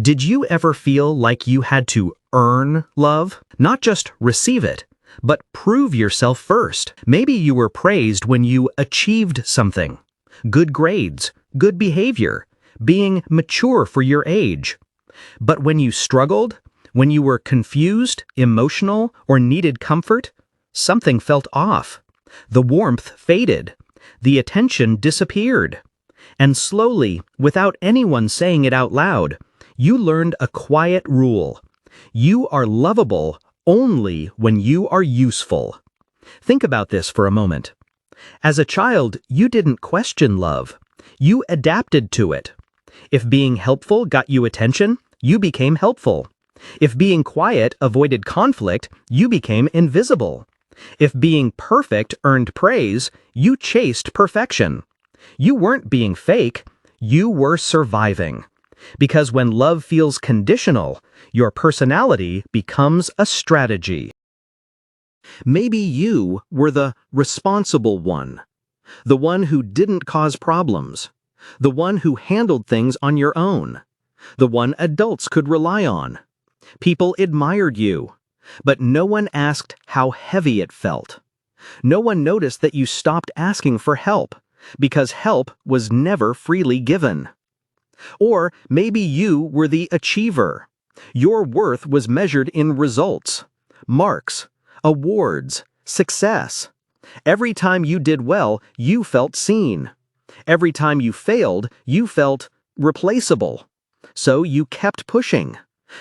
Did you ever feel like you had to earn love? Not just receive it, but prove yourself first. Maybe you were praised when you achieved something. Good grades, good behavior, being mature for your age. But when you struggled, when you were confused, emotional, or needed comfort, something felt off. The warmth faded. The attention disappeared. And slowly, without anyone saying it out loud, you learned a quiet rule. You are lovable only when you are useful. Think about this for a moment. As a child, you didn't question love. You adapted to it. If being helpful got you attention, you became helpful. If being quiet avoided conflict, you became invisible. If being perfect earned praise, you chased perfection. You weren't being fake, you were surviving. Because when love feels conditional, your personality becomes a strategy. Maybe you were the responsible one, the one who didn't cause problems, the one who handled things on your own, the one adults could rely on. People admired you, but no one asked how heavy it felt. No one noticed that you stopped asking for help, because help was never freely given. Or maybe you were the achiever. Your worth was measured in results, marks, awards, success. Every time you did well, you felt seen. Every time you failed, you felt replaceable. So you kept pushing,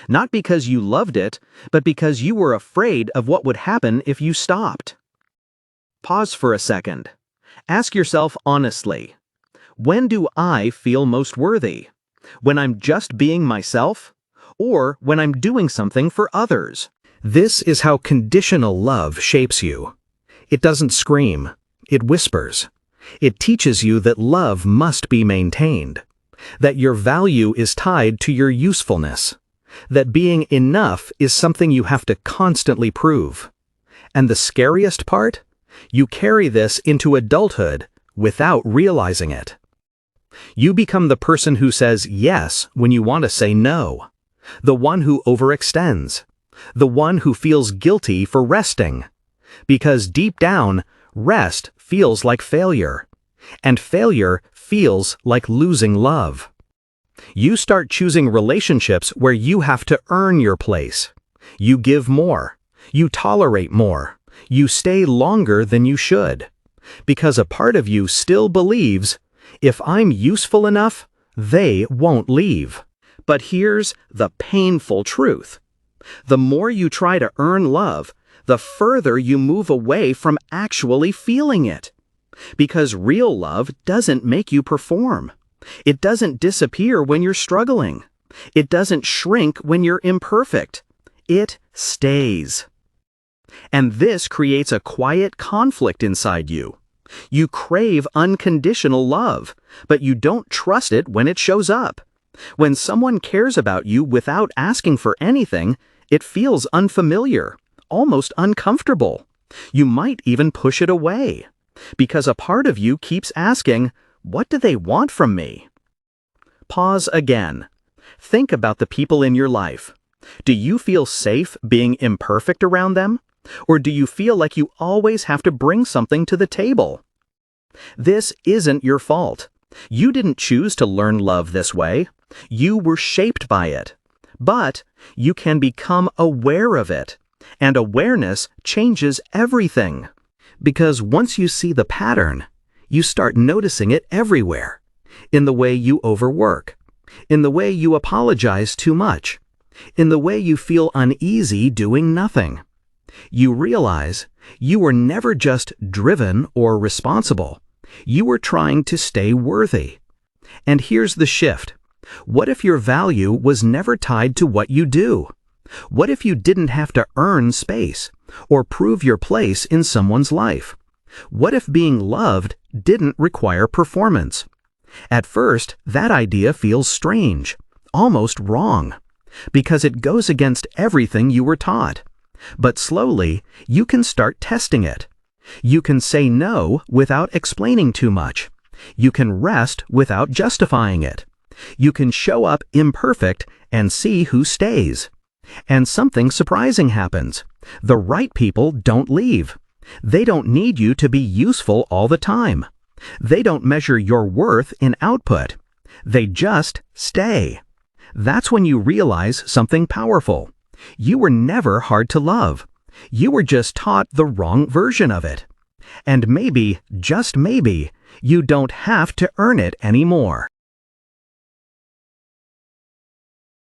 not because you loved it, but because you were afraid of what would happen if you stopped. Pause for a second. Ask yourself honestly, when do I feel most worthy? When I'm just being myself? Or when I'm doing something for others? This is how conditional love shapes you. It doesn't scream, it whispers. It teaches you that love must be maintained, that your value is tied to your usefulness, that being enough is something you have to constantly prove. And the scariest part? You carry this into adulthood without realizing it. You become the person who says yes when you want to say no, the one who overextends, the one who feels guilty for resting. Because deep down, rest feels like failure, and failure feels like losing love. You start choosing relationships where you have to earn your place. You give more. You tolerate more. You stay longer than you should. Because a part of you still believes, if I'm useful enough, they won't leave. But here's the painful truth. The more you try to earn love, the further you move away from actually feeling it. Because real love doesn't make you perform. It doesn't disappear when you're struggling. It doesn't shrink when you're imperfect. It stays. And this creates a quiet conflict inside you. You crave unconditional love, but you don't trust it when it shows up. When someone cares about you without asking for anything, it feels unfamiliar, almost uncomfortable. You might even push it away, because a part of you keeps asking, what do they want from me? Pause again. Think about the people in your life. Do you feel safe being imperfect around them? Or do you feel like you always have to bring something to the table? This isn't your fault. You didn't choose to learn love this way. You were shaped by it. But you can become aware of it. And awareness changes everything. Because once you see the pattern, you start noticing it everywhere. In the way you overwork. In the way you apologize too much. In the way you feel uneasy doing nothing. You realize you were never just driven or responsible. You were trying to stay worthy. And here's the shift. What if your value was never tied to what you do? What if you didn't have to earn space or prove your place in someone's life? What if being loved didn't require performance? At first, that idea feels strange, almost wrong, because it goes against everything you were taught. But slowly, you can start testing it. You can say no without explaining too much. You can rest without justifying it. You can show up imperfect and see who stays. And something surprising happens. The right people don't leave. They don't need you to be useful all the time. They don't measure your worth in output. They just stay. That's when you realize something powerful. You were never hard to love. You were just taught the wrong version of it. And maybe, just maybe, you don't have to earn it anymore.